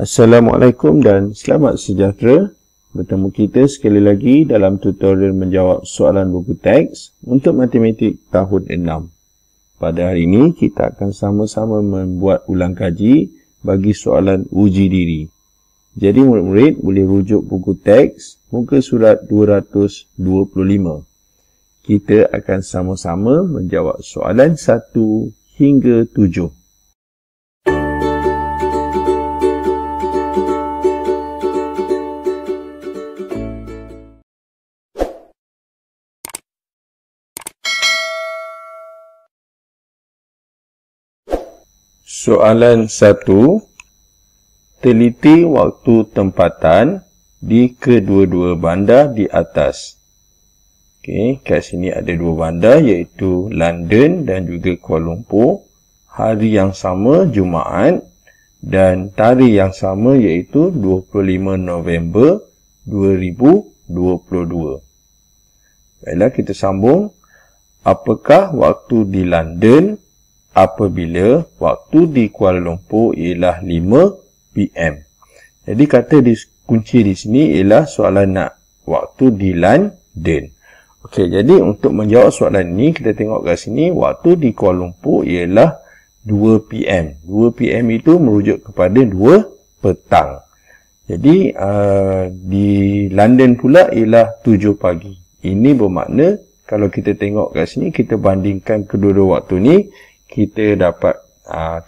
Assalamualaikum dan selamat sejahtera. Bertemu kita sekali lagi dalam tutorial menjawab soalan buku teks untuk matematik tahun 6. Pada hari ini kita akan sama-sama membuat ulang kaji bagi soalan uji diri. Jadi murid-murid boleh rujuk buku teks muka surat 225. Kita akan sama-sama menjawab soalan 1 hingga 7. Soalan 1. Teliti waktu tempatan di kedua-dua bandar di atas. Okey, kat sini ada dua bandar iaitu London dan juga Kuala Lumpur. Hari yang sama Jumaat dan tarikh yang sama iaitu 25 November 2022. Baiklah, kita sambung. Apakah waktu di London apabila waktu di Kuala Lumpur ialah 5 PM. Jadi kata kunci di sini ialah soalan nak waktu di London. Okey, jadi untuk menjawab soalan ini kita tengok kat sini waktu di Kuala Lumpur ialah 2 PM. 2 PM itu merujuk kepada 2 petang. Jadi di London pula ialah 7 pagi. Ini bermakna kalau kita tengok kat sini kita bandingkan kedua-dua waktu ni, kita dapat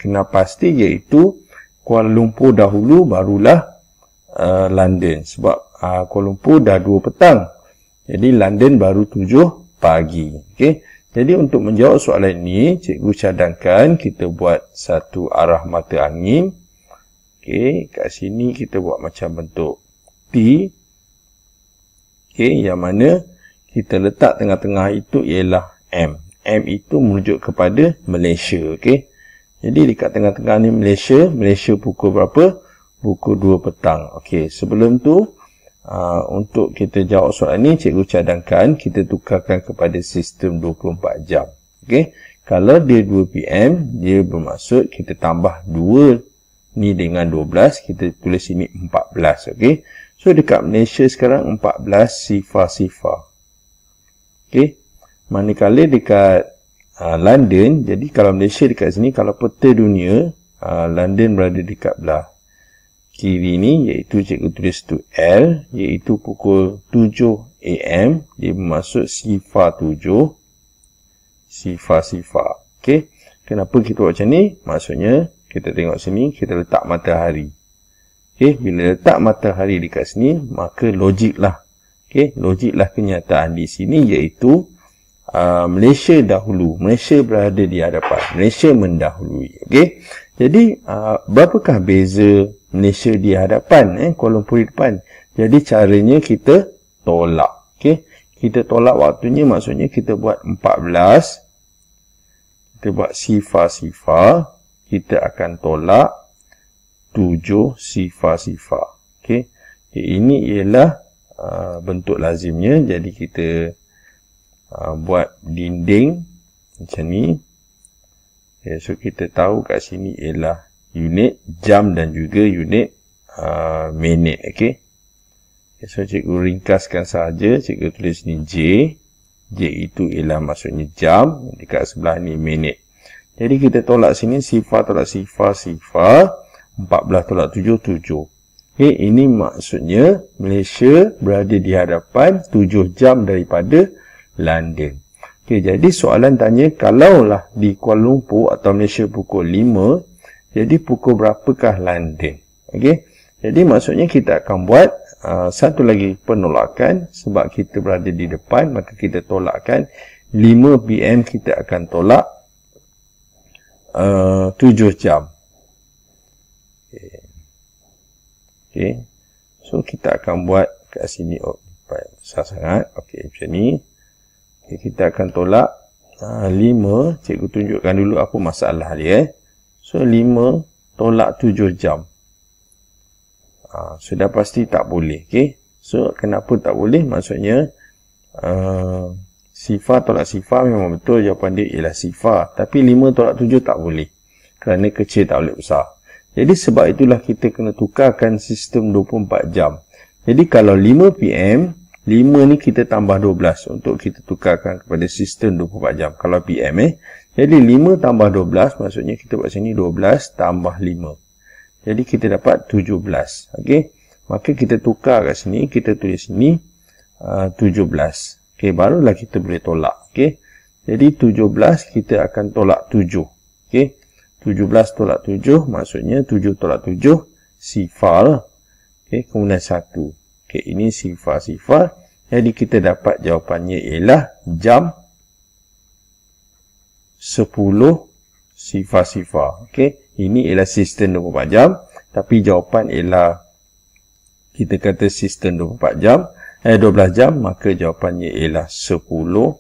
kena pasti iaitu Kuala Lumpur dahulu barulah London. Sebab Kuala Lumpur dah 2 petang. Jadi London baru 7 pagi. Okey. Jadi untuk menjawab soalan ini, cikgu cadangkan kita buat satu arah mata angin. Okey, kat sini kita buat macam bentuk T. Okey, yang mana kita letak tengah-tengah itu ialah M. M itu merujuk kepada Malaysia. Okey. Jadi dekat tengah-tengah ni Malaysia. Malaysia pukul berapa? Pukul 2 petang. Okey. Sebelum tu, untuk kita jawab soalan ni, cikgu cadangkan kita tukarkan kepada sistem 24 jam. Okey. Kalau dia 2 PM, dia bermaksud kita tambah 2 ni dengan 12. Kita tulis sini 14. Okey. So dekat Malaysia sekarang 14 sifar-sifar. Okey. Manakala dekat London, jadi kalau Malaysia dekat sini, kalau peta dunia, London berada dekat belah kiri ni, iaitu cikgu tulis tu L, iaitu pukul 7 AM, dia bermaksud sifar 7, sifar-sifar. Okey, kenapa kita buat macam ni? Maksudnya, kita tengok sini, kita letak matahari. Okey, bila letak matahari dekat sini, maka logiklah. Okey, logiklah kenyataan di sini, iaitu Malaysia dahulu. Malaysia berada di hadapan. Malaysia mendahului. Okey. Jadi, berapakah beza Malaysia di hadapan? Kuala Lumpur di depan. Jadi, caranya kita tolak. Okey. Kita tolak waktunya, maksudnya kita buat 14. Kita buat sifar-sifar. Kita akan tolak 7 sifar-sifar. Okey. Ini ialah bentuk lazimnya. Jadi, kita buat dinding macam ni. Okay, so kita tahu kat sini ialah unit jam dan juga unit minit. Okay. So cikgu ringkaskan saja. Cikgu tulis ni J. J itu ialah maksudnya jam. Dekat sebelah ni minit. Jadi kita tolak sini sifar tolak sifar, sifar. 14 tolak 7, 7. Okay, ini maksudnya Malaysia berada di hadapan 7 jam daripada London. Okey, jadi soalan tanya kalaulah di Kuala Lumpur atau Malaysia pukul 5, jadi pukul berapakah London? Okey. Jadi maksudnya kita akan buat satu lagi penolakan sebab kita berada di depan, maka kita tolakkan 5 PM, kita akan tolak 7 jam. Okey. Okey. So kita akan buat kat sini besar sangat. Okey, macam ni. Okay, kita akan tolak 5. Cikgu tunjukkan dulu apa masalah dia. So 5 tolak 7 jam. Sudah pasti tak boleh. Okay. So kenapa tak boleh? Maksudnya sifar tolak sifar memang betul jawapan dia ialah sifar. Tapi 5 tolak 7 tak boleh. Kerana kecil tak boleh besar. Jadi sebab itulah kita kena tukarkan sistem 24 jam. Jadi kalau 5 PM, 5 ni kita tambah 12 untuk kita tukarkan kepada sistem 24 jam. Kalau PM Jadi 5 tambah 12, maksudnya kita buat sini 12 tambah 5. Jadi kita dapat 17. Okey. Maka kita tukar kat sini, kita tulis sini 17. Okey, barulah kita boleh tolak. Okey. Jadi 17 kita akan tolak 7. Okey. 17 tolak 7, maksudnya 7 tolak 7 sifar. Okey, kemudian 1. Okey, ini sifar-sifar. Jadi kita dapat jawapannya ialah jam 10 sifar-sifar. Okey, ini ialah sistem 24 jam, tapi jawapan ialah kita kata sistem 24 jam, 12 jam, maka jawapannya ialah 10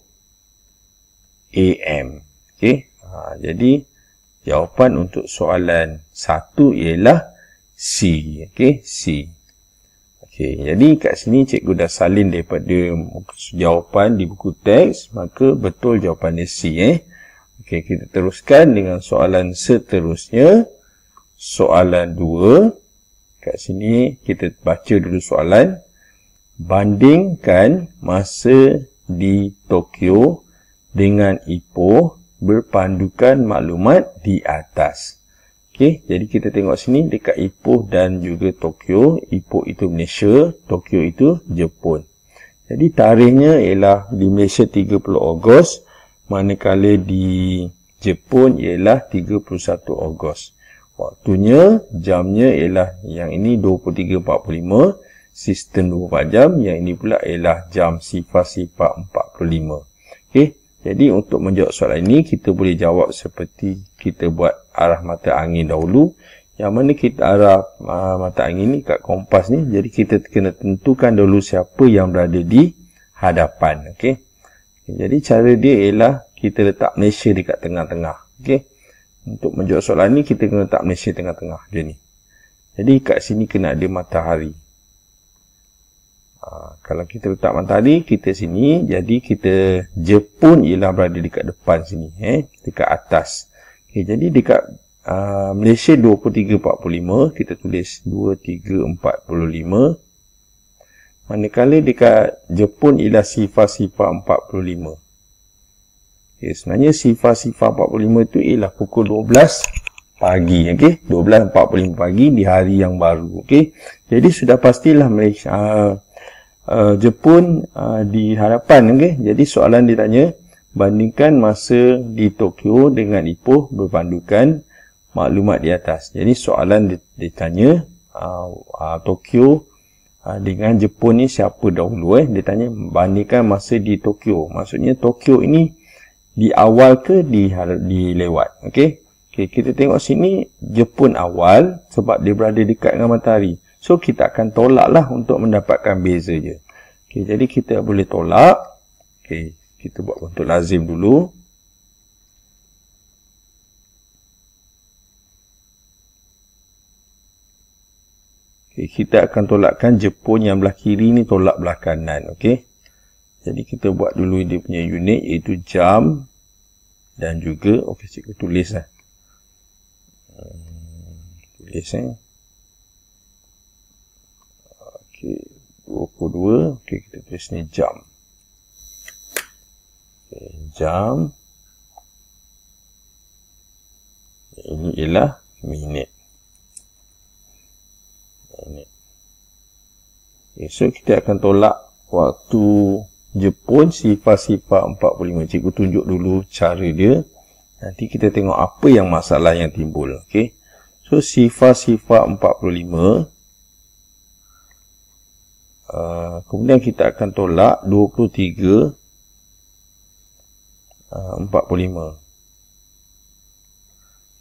AM. Okey, jadi jawapan untuk soalan 1 ialah C. Okey, C. Okey, jadi kat sini cikgu dah salin daripada jawapan di buku teks, maka betul jawapannya C. Okey, kita teruskan dengan soalan seterusnya. Soalan 2. Kat sini kita baca dulu soalan. Bandingkan masa di Tokyo dengan Ipoh berpandukan maklumat di atas. Okey, jadi kita tengok sini dekat Ipoh dan juga Tokyo. Ipoh itu Malaysia, Tokyo itu Jepun. Jadi tarikhnya ialah di Malaysia 30 Ogos, manakala di Jepun ialah 31 Ogos. Waktunya, jamnya ialah yang ini 23.45, sistem 24 jam, yang ini pula ialah jam 00.45. Okey, jadi untuk menjawab soalan ini, kita boleh jawab seperti kita buat arah mata angin dahulu. Yang mana kita arah mata angin ni kat kompas ni, jadi kita kena tentukan dulu siapa yang berada di hadapan. Okey, jadi cara dia ialah kita letak Malaysia dekat tengah-tengah. Okey, untuk menjawab soalan ni, kita kena letak Malaysia tengah-tengah je ni. Jadi kat sini kena ada matahari. Kalau kita letak matahari, kita sini, jadi kita Jepun ialah berada dekat depan sini, dekat atas. Okay, jadi dekat Malaysia 23.45, kita tulis 23.45. Manakala dekat Jepun ialah 00.45. Okay, sebenarnya 00.45 itu ialah pukul 12 pagi. Okay? 12.45 pagi di hari yang baru. Okay? Jadi sudah pastilah Malaysia, Jepun di hadapan. Okay? Jadi soalan ditanya, bandingkan masa di Tokyo dengan Ipoh berpandukan maklumat di atas. Jadi soalan ditanya Tokyo dengan Jepun ni siapa dahulu. Dia tanya bandingkan masa di Tokyo. Maksudnya Tokyo ini di awal ke di lewat. Okey. Okey, kita tengok sini Jepun awal sebab dia berada dekat dengan matahari. So kita akan tolaklah untuk mendapatkan beza je. Okey, jadi kita boleh tolak. Okey, kita buat bentuk lazim dulu. Okey, kita akan tolakkan Jepun yang belah kiri ni tolak belah kanan. Okey. Jadi kita buat dulu dia punya unit, iaitu jam dan juga, okey, cikgu tulis lah. Tulis okey, 22. Okey, kita tulis ni jam. Okay, jam. Ini ialah minit. Okay, so kita akan tolak waktu Jepun 00.45. Cikgu tunjuk dulu cara dia. Nanti kita tengok apa yang masalah yang timbul. Okey. So 00.45. Kemudian kita akan tolak 23.45.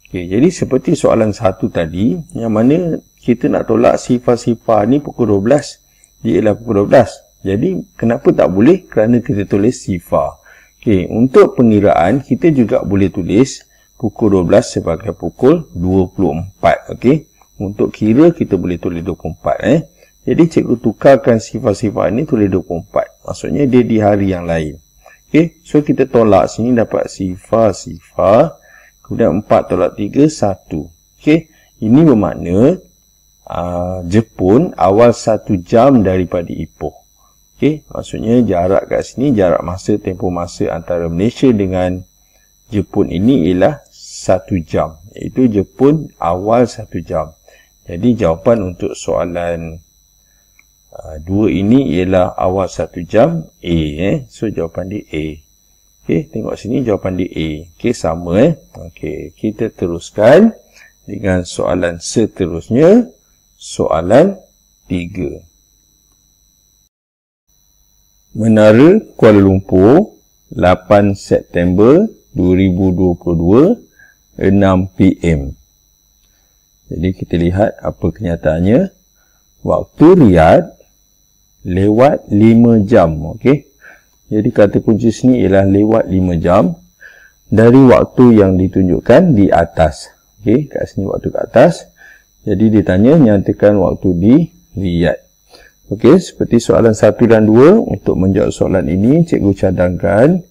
Okey, jadi seperti soalan 1 tadi, yang mana kita nak tolak sifar-sifar ni pukul 12. Dia ialah pukul 12. Jadi, kenapa tak boleh? Kerana kita tulis sifar. Okey, untuk pengiraan, kita juga boleh tulis pukul 12 sebagai pukul 24. Okey, untuk kira, kita boleh tulis 24. Jadi, cikgu tukarkan sifar-sifar ini tulis 24. Maksudnya, dia di hari yang lain. Okey, so kita tolak sini dapat sifar-sifar. Kemudian 4 tolak 3, 1. Okey, Ini bermakna Jepun awal 1 jam daripada Ipoh. Okey, maksudnya jarak kat sini, jarak masa, tempoh masa antara Malaysia dengan Jepun ini ialah 1 jam. Iaitu Jepun awal 1 jam. Jadi jawapan untuk soalan 2 ini ialah awal 1 jam A. So jawapan dia A. Okey, tengok sini jawapan dia A. Okey, sama. Okey, kita teruskan dengan soalan seterusnya. Soalan 3. Menara Kuala Lumpur 8 September 2022 6 PM. Jadi kita lihat apa kenyataannya. Waktu Riyadh lewat 5 jam. Okey. Jadi kata kunci sini ialah lewat 5 jam dari waktu yang ditunjukkan di atas. Okey, kat sini waktu kat atas. Jadi ditanya nyatakan waktu di Riyadh. Okey, seperti soalan 1 dan 2, untuk menjawab soalan ini cikgu cadangkan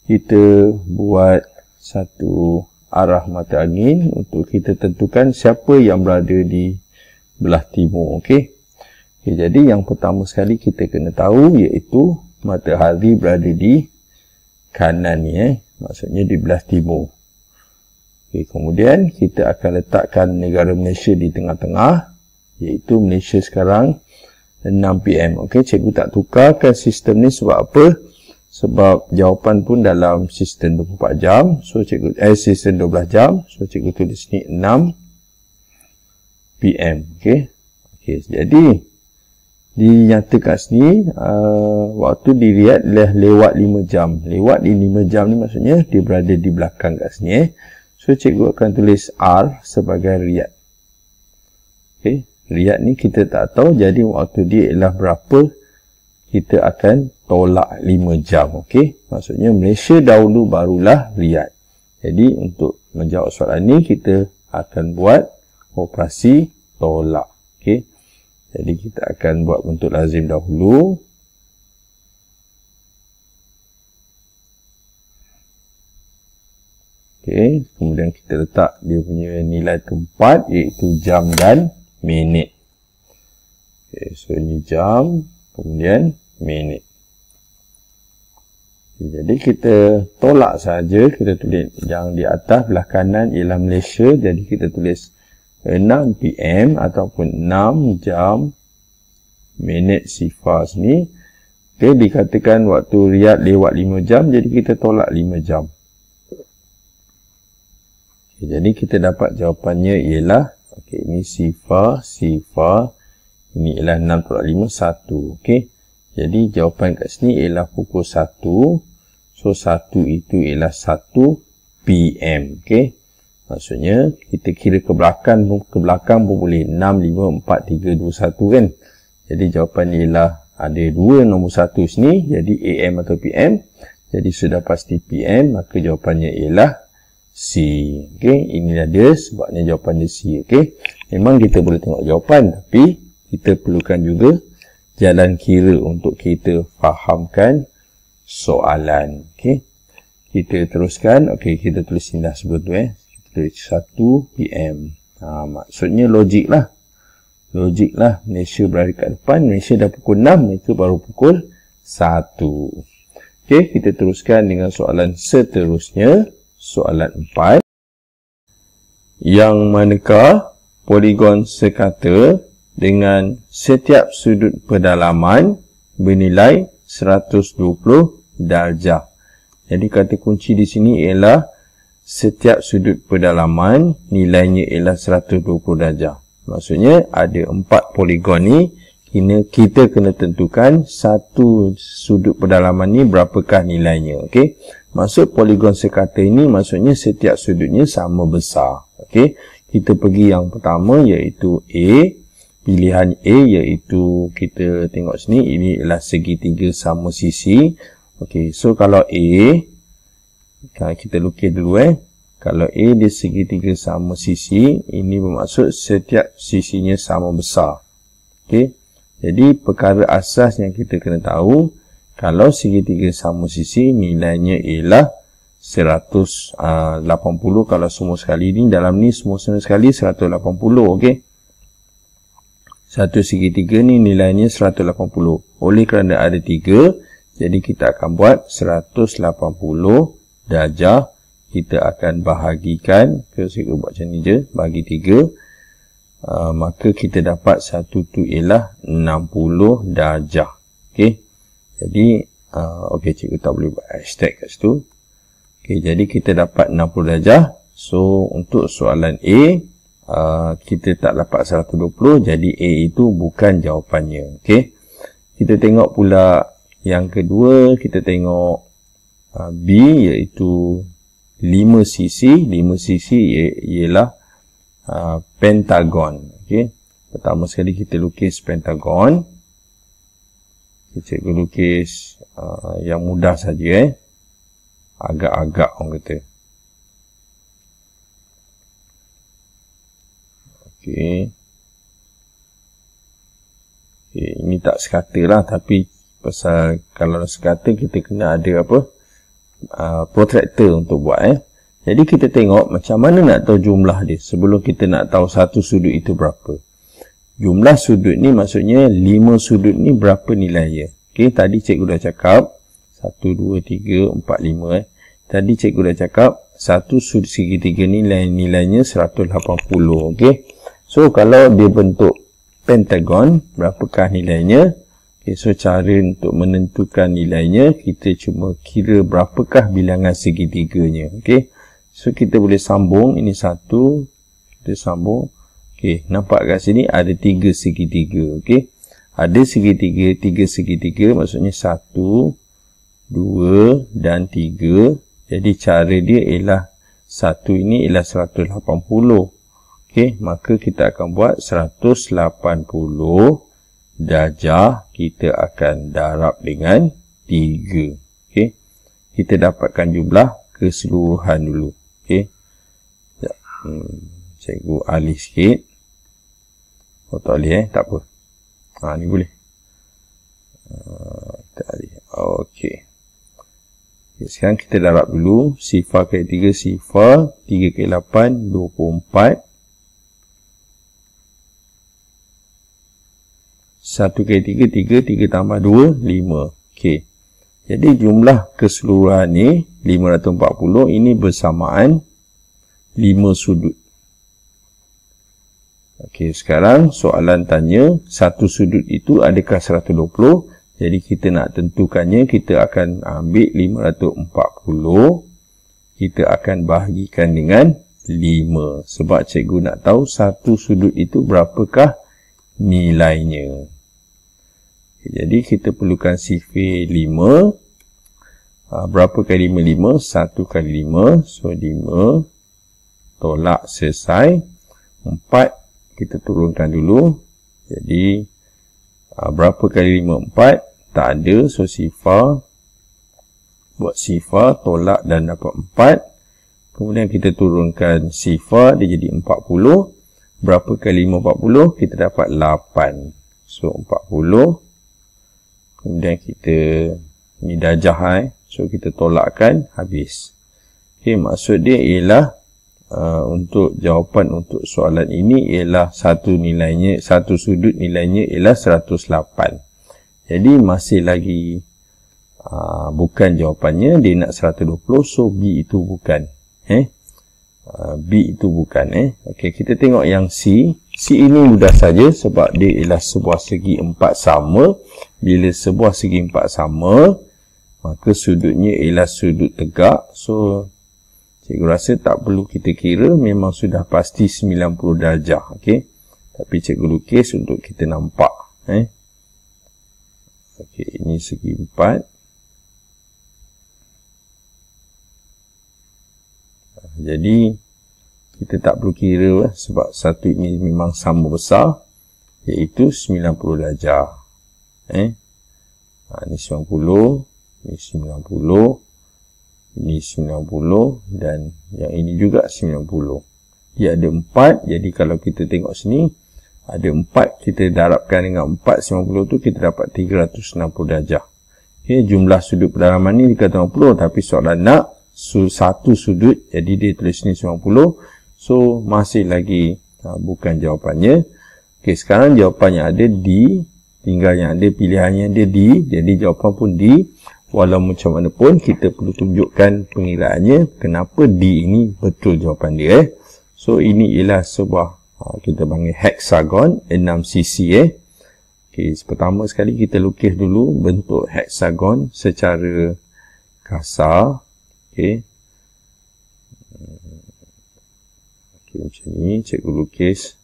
kita buat satu arah mata angin untuk kita tentukan siapa yang berada di belah timur. Okey. Okay, jadi yang pertama sekali kita kena tahu iaitu matahari berada di kanan ni, maksudnya di belah timur. Okay, kemudian kita akan letakkan negara Malaysia di tengah-tengah, iaitu Malaysia sekarang 6 PM. Okey, cikgu tak tukarkan sistem ni sebab apa? Sebab jawapan pun dalam sistem 24 jam. So cikgu sistem 12 jam. So cikgu tulis ni 6 PM. Okey. Okey, jadi dinyatakan sini waktu di Riyadh lewat 5 jam. Lewat di 5 jam ni maksudnya dia berada di belakang kat sini. So cikgu akan tulis R sebagai Riyadh. Okey, Riyadh ni kita tak tahu, jadi waktu dia ialah berapa, kita akan tolak 5 jam. Okey, maksudnya Malaysia dahulu barulah Riyadh. Jadi untuk menjawab soalan ni kita akan buat operasi tolak. Okey, jadi kita akan buat bentuk lazim dahulu. Okey, kemudian kita letak dia punya nilai tempat iaitu jam dan minit. Okey, so ini jam, kemudian minit. Okay, jadi kita tolak saja, kita tulis yang di atas belah kanan ialah Malaysia, jadi kita tulis 6 PM ataupun 6 jam minit sifar sini. Okey, dikatakan waktu Riyadh lewat 5 jam, jadi kita tolak 5 jam. Jadi kita dapat jawapannya ialah, okey, ini sifar, ini ialah 6/5, 1. Okey, jadi jawapan kat sini ialah pukul 1. So 1 itu ialah 1 PM. Okey, maksudnya kita kira ke belakang pun boleh. 6, 5, 4, 3, 2, 1 kan. Jadi jawapan ialah ada 2 nombor 1 sini, jadi AM atau PM. Jadi sudah pasti PM, maka jawapannya ialah C. Okey, inilah dia sebabnya jawapan dia C. Okey, memang kita boleh tengok jawapan, tapi kita perlukan juga jalan kira untuk kita fahamkan soalan. Okey, kita teruskan. Okey, kita tulis sini dah sebelum tu kita tulis 1 PM. Maksudnya logik lah. Malaysia berada kat depan, Malaysia dah pukul 6, mereka baru pukul 1. Okey, kita teruskan dengan soalan seterusnya. Soalan 4. Yang manakah poligon sekata dengan setiap sudut pedalaman bernilai 120 darjah. Jadi kata kunci di sini ialah setiap sudut pedalaman nilainya ialah 120 darjah. Maksudnya ada 4 poligon ni, kita kena tentukan satu sudut pedalaman ni berapakah nilainya. Okey, maksud poligon sekata ini maksudnya setiap sudutnya sama besar. Okey, kita pergi yang pertama iaitu A. Pilihan A iaitu kita tengok sini, ini ialah segitiga sama sisi. Okey, so kalau A, kita lukis dulu Kalau A dia segitiga sama sisi, ini bermaksud setiap sisinya sama besar. Okey, jadi perkara asas yang kita kena tahu, kalau segitiga sama sisi nilainya ialah 180 kalau semua sekali ni. Dalam ni semua sekali 180, okey. Satu segitiga ni nilainya 180. Oleh kerana ada 3, jadi kita akan buat 180 darjah. Kita akan bahagikan, saya buat macam ni je, bagi 3. Maka kita dapat satu tu ialah 60 darjah. Okey. Jadi, okey, cikgu tak boleh buat hashtag kat situ. Okey, jadi kita dapat 60 darjah. So, untuk soalan A, kita tak dapat 120, jadi A itu bukan jawapannya. Okey. Kita tengok pula yang kedua, kita tengok B, iaitu 5 sisi. 5 sisi ialah pentagon. Okey. Pertama sekali kita lukis pentagon. Cikgu lukis yang mudah saja, agak-agak orang kata. Okey. Okey, ini tak sekata lah, tapi pasal kalau sekata kita kena ada apa? Protractor untuk buat. Jadi kita tengok macam mana nak tahu jumlah dia sebelum kita nak tahu satu sudut itu berapa. Jumlah sudut ni maksudnya 5 sudut ni berapa nilainya. Okey, tadi cikgu dah cakap 1, 2, 3, 4, 5. Tadi cikgu dah cakap satu sudut segitiga ni nilainya 180. Okey. So kalau dia bentuk pentagon, berapakah nilainya? Okey, so cara untuk menentukan nilainya, kita cuma kira berapakah bilangan segitiganya. Okey. So kita boleh sambung ini satu, kita sambung. Okey, nampak kat sini ada 3 segitiga. Okey. Ada segitiga, 3 segitiga, maksudnya 1, 2 dan 3. Jadi cara dia ialah satu ini ialah 180. Okey, maka kita akan buat 180 darjah, kita akan darab dengan 3. Okey. Kita dapatkan jumlah keseluruhan dulu. Okey. Cikgu alih sikit. Oh, tak boleh tak apa. Ni boleh. Tak boleh. Okey. Sekarang kita darab dulu. Sifar kali 3, sifar. 3 kali 8, 24. 1 kali 3, 3 tambah 2, 5. Okey. Jadi jumlah keseluruhan ni, 540, ini bersamaan 5 sudut. Okey, sekarang soalan tanya, satu sudut itu adakah 120? Jadi kita nak tentukannya, kita akan ambil 540. Kita akan bahagikan dengan 5. Sebab cikgu nak tahu satu sudut itu berapakah nilainya. Okay, jadi kita perlukan sifir 5. Berapa kali 5? 5. 1 kali 5. So 5. Tolak, selesai. 4. Kita turunkan dulu. Jadi, berapa kali 5? 4. Tak ada. So, sifar. Buat sifar. Tolak dan dapat 4. Kemudian kita turunkan sifar. Dia jadi 40. Berapa kali 5, 40? Kita dapat 8. So, 40. Kemudian kita, ni darjah. So, kita tolakkan. Habis. Okay, maksud dia ialah, untuk jawapan untuk soalan ini ialah satu sudut nilainya ialah 108. Jadi masih lagi bukan jawapannya, dia nak 120, so B itu bukan. B itu bukan. Okey, kita tengok yang C. C ini mudah saja sebab dia ialah sebuah segi 4 sama. Bila sebuah segi 4 sama, maka sudutnya ialah sudut tegak. So cikgu rasa tak perlu kita kira, memang sudah pasti 90 darjah. Okey. Tapi cikgu lukis untuk kita nampak. Okey, ini segi 4. Jadi kita tak perlu kira sebab satu ini memang sama besar, iaitu 90 darjah. Ini 90, ini 90. Ini 90 dan yang ini juga 90. Dia ada 4, jadi kalau kita tengok sini, ada 4, kita darabkan dengan 4, 90 tu kita dapat 360 darjah. Okay, jumlah sudut pedalaman ni dikata 90, tapi soalan nak satu sudut, jadi dia tulis ni 90. So masih lagi bukan jawapannya. Okey, sekarang jawapan yang ada D, tinggal yang ada pilihannya dia D, jadi jawapan pun D. Walau macam mana pun kita perlu tunjukkan pengiraannya kenapa D ini betul jawapan dia. So ini ialah sebuah kita panggil hexagon 6cc. Okey, pertama sekali kita lukis dulu bentuk hexagon secara kasar. Okey. Okey, macam ni cikgu lukis.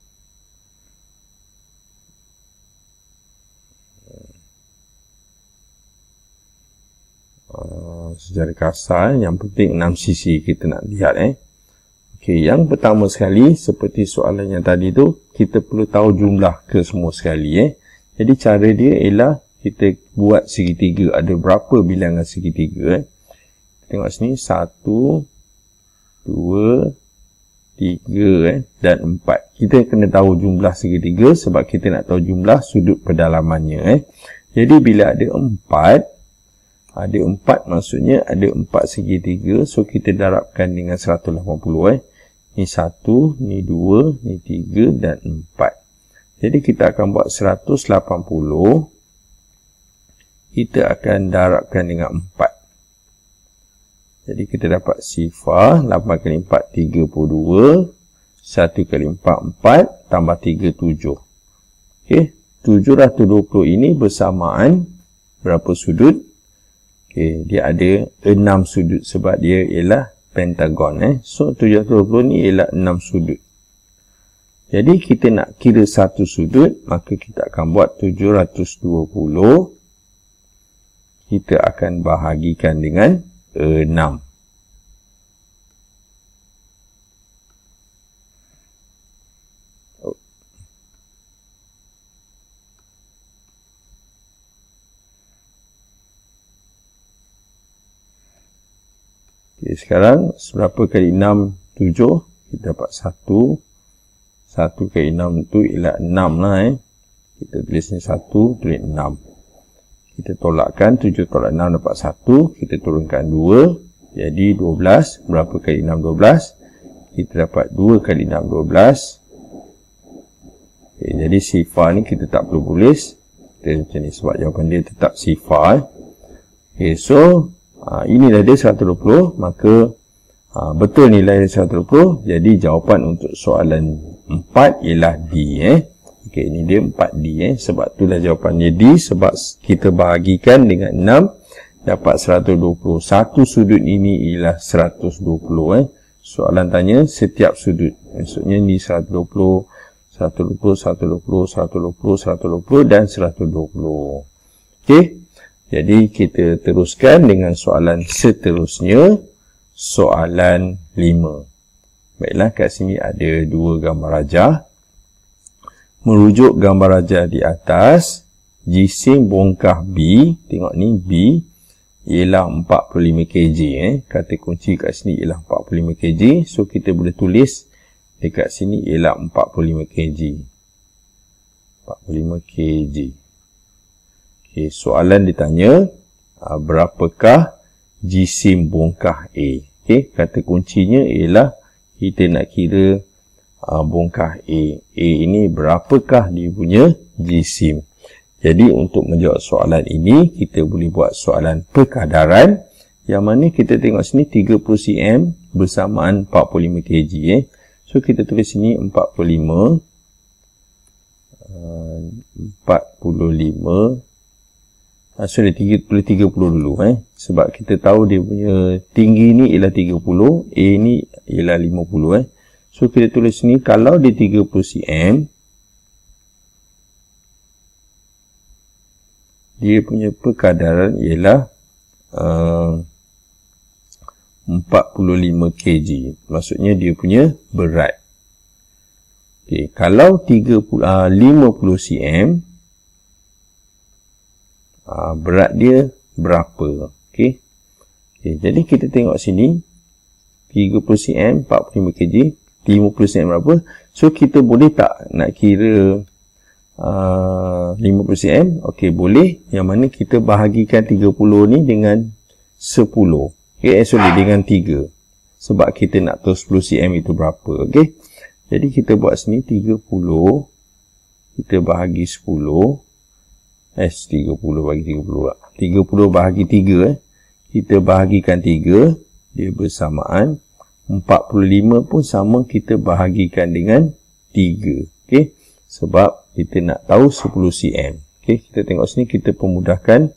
Secara kasar, yang penting 6cc kita nak lihat. Okey, yang pertama sekali, seperti soalan yang tadi tu, kita perlu tahu jumlah ke semua sekali. Jadi cara dia ialah kita buat segitiga. Ada berapa bilangan segitiga? Tengok sini, 1, 2, 3 dan 4. Kita kena tahu jumlah segitiga sebab kita nak tahu jumlah sudut pedalamannya. Jadi bila ada 4 maksudnya ada 4 segitiga. So kita darabkan dengan 180. Ni 1, ni 2, ni 3 dan 4. Jadi kita akan buat 180. Kita akan darabkan dengan 4. Jadi kita dapat sifar 8 kali 4, 32. 1 kali 4, 4. Tambah 3, 7. Okey, 720 ini bersamaan berapa sudut? Okey, dia ada 6 sudut sebab dia ialah pentagon. So 720 ni ialah 6 sudut. Jadi kita nak kira satu sudut, maka kita akan buat 720. Kita akan bahagikan dengan 6. Okay, sekarang berapa kali 6? 7. Kita dapat 1. 1 kali 6 tu ialah 6 lah. Kita tulis ni 1, tulis 6. Kita tolakkan 7 tolak 6 dapat 1. Kita turunkan 2. Jadi 12. Berapa kali 6? 12. Kita dapat 2 kali 6, 12. Okay, jadi sifar ni kita tak perlu tulis. Kita macam ni sebab jawapan dia tetap sifar. Okay, so inilah dia 120. Maka betul nilai 120. Jadi jawapan untuk soalan 4 ialah D. Okey, ini dia 4D. Sebab itulah jawapannya D. Sebab kita bahagikan dengan 6 dapat 120. Satu sudut ini ialah 120. Soalan tanya setiap sudut. Maksudnya ni 120, 120, 120, 120, 120 dan 120. Okey. Jadi kita teruskan dengan soalan seterusnya. Soalan 5. Baiklah, kat sini ada dua gambar rajah. Merujuk gambar rajah di atas, jisim bongkah B, tengok ni B, ialah 45 kg. Kata kunci kat sini ialah 45 kg. So, kita boleh tulis dekat sini ialah 45 kg. 45 kg. Okay, soalan ditanya, berapakah jisim bongkah A? Okay, kata kuncinya ialah kita nak kira bongkah A. A ini berapakah dia punya jisim? Jadi untuk menjawab soalan ini, kita boleh buat soalan perkadaran. Yang mana kita tengok sini 30 cm bersamaan 45 kg. So kita tulis sini 45. 45. So dia 30 dulu. Sebab kita tahu dia punya tinggi ni ialah 30. A ni ialah 50. So kita tulis ni kalau dia 30 cm, dia punya perkadaran ialah 45 kg. Maksudnya dia punya berat. Okay, kalau 50 cm, berat dia berapa? Okay. Jadi kita tengok sini 30 cm 45 kg, 50 cm berapa? So kita boleh tak nak kira 50 cm? Okey, boleh. Yang mana kita bahagikan 30 ni dengan 10. Okay, sorry, dengan 3. Sebab kita nak tahu 10 cm itu berapa. Okay. Jadi kita buat sini 30. Kita bahagi 10. 30 bagi 30 lah. 30 bahagi 3. Kita bahagikan 3. Dia bersamaan. 45 pun sama, kita bahagikan dengan 3. Okay. Sebab kita nak tahu 10 cm. Okay. Kita tengok sini, kita pemudahkan.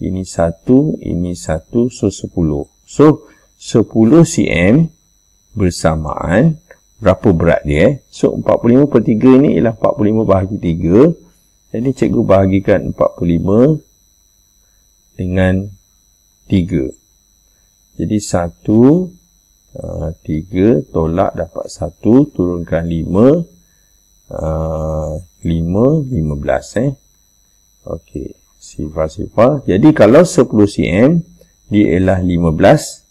Ini 1, ini 1, so 10. So, 10 cm bersamaan, berapa berat dia? So, 45 per 3 ni ialah 45 bahagi 3. Jadi, cikgu bahagikan 45 dengan 3. Jadi, 1, 3, tolak dapat 1, turunkan 5, 15. Okey, sifar. Jadi, kalau 10 cm, dia ialah 15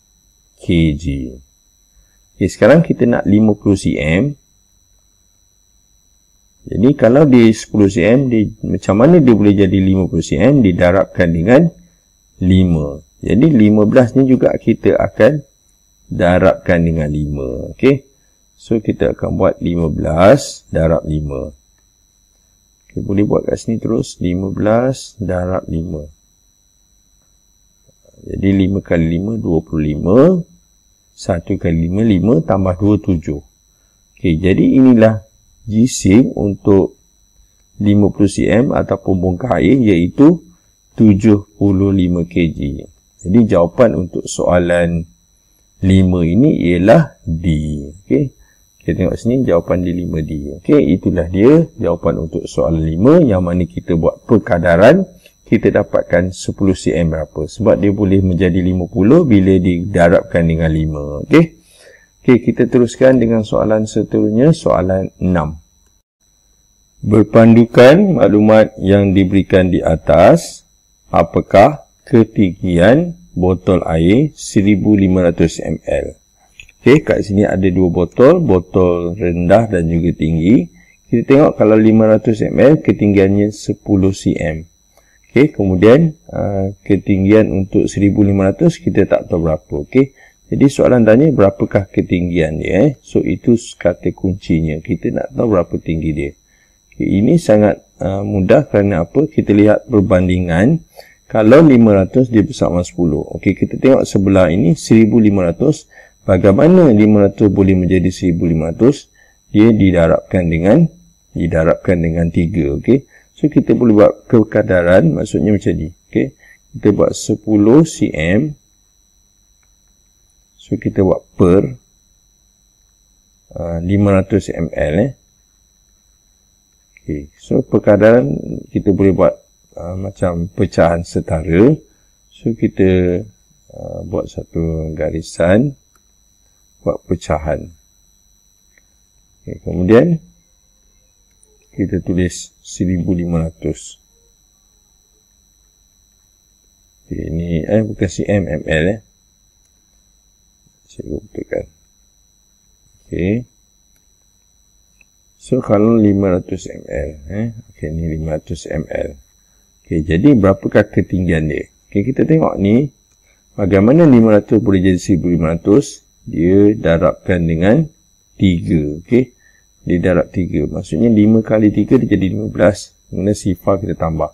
kg. Okay, sekarang kita nak 50 cm. Jadi, kalau dia 10 cm, macam mana dia boleh jadi 50 cm? Didarabkan dengan 5. Jadi, 15 ni juga kita akan darabkan dengan 5. Okay. So, kita akan buat 15 darab 5. Okay, boleh buat kat sini terus. 15 darab 5. Jadi, 5 kali 5, 25. 1 kali 5, 5 tambah 2, 7. Okay, jadi inilah G-SIM untuk 50 cm ataupun bongkar air, iaitu 75 kg. Jadi, jawapan untuk soalan 5 ini ialah D. Okay. Kita tengok sini, jawapan di 5D. Okay, itulah dia jawapan untuk soalan 5, yang mana kita buat perkadaran. Kita dapatkan 10 cm berapa. Sebab dia boleh menjadi 50 bila didarabkan dengan 5. Okay. Okay, kita teruskan dengan soalan seterusnya, soalan 6. Berpandukan maklumat yang diberikan di atas, apakah ketinggian botol air 1500 ml? Okay, kat sini ada dua botol rendah dan juga tinggi. Kita tengok kalau 500 ml, ketinggiannya 10 cm. Okay, kemudian ketinggian untuk 1500 kita tak tahu berapa. Okay, jadi soalan tanya berapakah ketinggian dia. So, itu kata kuncinya. Kita nak tahu berapa tinggi dia. Okay, ini sangat mudah kerana apa? Kita lihat perbandingan. Kalau 500 dia bersama 10. Okey, kita tengok sebelah ini 1500. Bagaimana 500 boleh menjadi 1500? Dia didarabkan dengan 3. Okey. So kita boleh buat kekadaran, maksudnya macam ni. Okey. Kita buat 10 cm. So kita buat per 500 ml. Okey. So perkadaran kita boleh buat macam pecahan setara. So kita buat satu garisan, buat pecahan. Okay, kemudian kita tulis 1500. Okay, ini bukan cm, ml. Saya betulkan. Okay. So kalau 500 ml, okay, ni 500 ml. Okay, jadi berapakah ketinggian dia? Okay, kita tengok ni, bagaimana 500 boleh jadi 1500? Dia darabkan dengan 3. Okay, dia darab 3. Maksudnya 5 kali 3 dia jadi 15. Kemudian sifar kita tambah.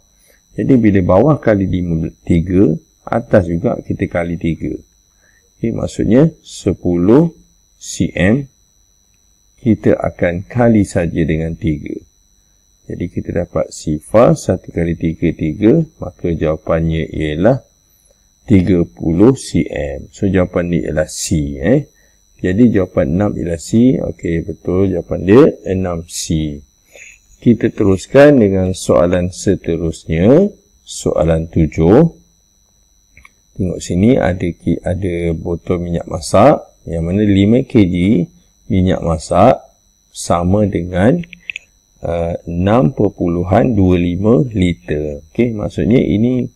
Jadi bila bawah kali 3, atas juga kita kali 3. Okay, maksudnya 10 cm kita akan kali saja dengan 3. Jadi kita dapat sifar 1 kali 3, 3. Maka jawapannya ialah 30 cm. So jawapan ni ialah C. Jadi jawapan 6 ialah C. Okey, betul. Jawapan dia 6C. Kita teruskan dengan soalan seterusnya. Soalan 7. Tengok sini ada botol minyak masak. Yang mana 5 kg minyak masak sama dengan 6.25 liter. Okey, maksudnya ini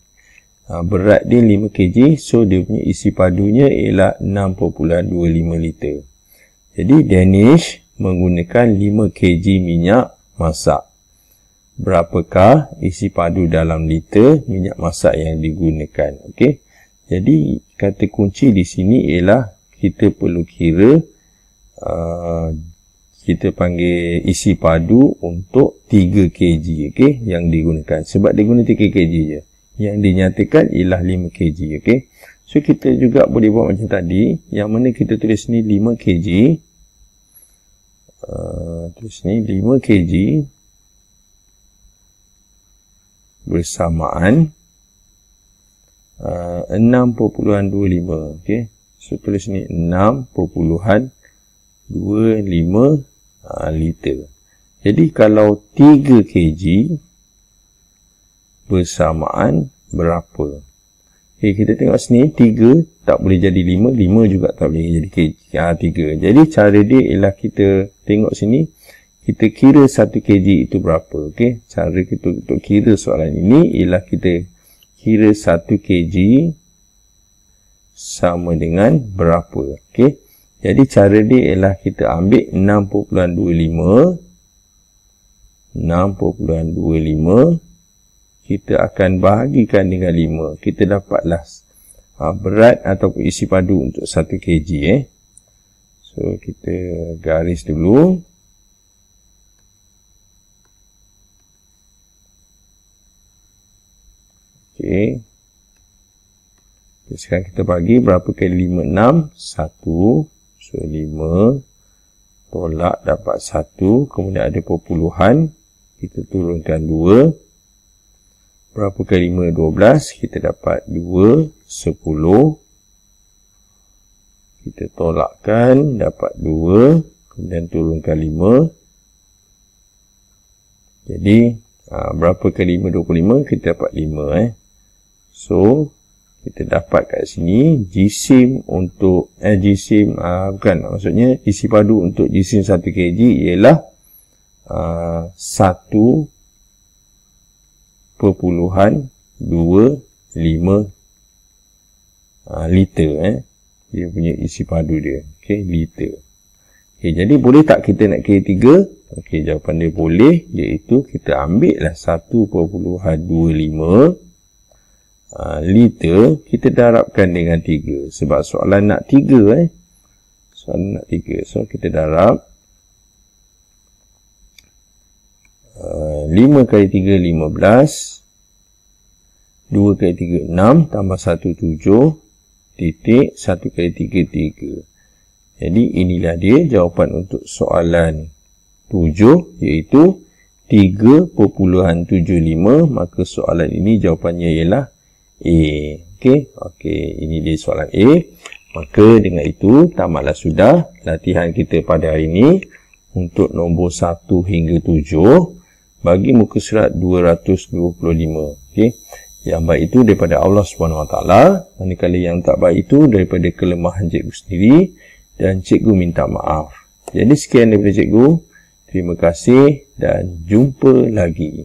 berat dia 5 kg. So, dia punya isi padunya ialah 6.25 liter. Jadi, Danish menggunakan 5 kg minyak masak. Berapakah isi padu dalam liter minyak masak yang digunakan? Okey. Jadi kata kunci di sini ialah kita perlu kira kita panggil isi padu untuk 3 kg, okey, yang digunakan. Sebab dia guna 3 kg je. Yang dinyatakan ialah 5 kg, okey. So kita juga boleh buat macam tadi, yang mana kita tulis ni 5 kg. Tulis ni 5 kg bersamaan 6.25, okey. So tulis ni 6.25 liter. Jadi kalau 3 kg bersamaan berapa? Okay, kita tengok sini 3 tak boleh jadi 5, 5 juga tak boleh jadi kg. 3. Jadi cara dia ialah kita tengok sini, kita kira 1 kg itu berapa. Okay? Cara kita untuk kira soalan ini ialah kita kira 1 kg sama dengan berapa. Okay? Jadi cara dia ialah kita ambil 6.25, kita akan bahagikan dengan 5. Kita dapatlah berat ataupun isi padu untuk 1 kg. So kita garis dulu. Okey. Sekarang kita bagi berapa kali 5, 6, 1. So 5 tolak dapat 1. Kemudian ada perpuluhan. Kita turunkan 2. Berapa kali 5, 12. Kita dapat 2, 10. Kita tolakkan dapat 2. Kemudian turunkan 5. Jadi berapa kali 5, 25. Kita dapat 5. So kita dapat kat sini jisim untuk maksudnya isi padu untuk jisim 1 kg ialah 1.25 liter. Dia punya isi padu dia. Okey, liter. Okey, jadi boleh tak kita nak kira 3? Okey, jawapan dia boleh, iaitu kita ambil lah 1.25 liter, kita darabkan dengan 3. Sebab soalan nak 3. Soalan nak 3. So, kita darab. 5 kali 3, 15. 2 kali 3, 6. Tambah 1, 7. Titik. 1 kali 3, 3. Jadi, inilah dia jawapan untuk soalan 7, iaitu 3.75. Maka soalan ini jawapannya ialah A. Okey, ini dia soalan A. Maka dengan itu tamatlah sudah latihan kita pada hari ini untuk nombor 1 hingga 7 bagi muka surat 225. Okey. Yang baik itu daripada Allah SWT, manakala yang tak baik itu daripada kelemahan cikgu sendiri dan cikgu minta maaf. Jadi sekian daripada cikgu. Terima kasih dan jumpa lagi.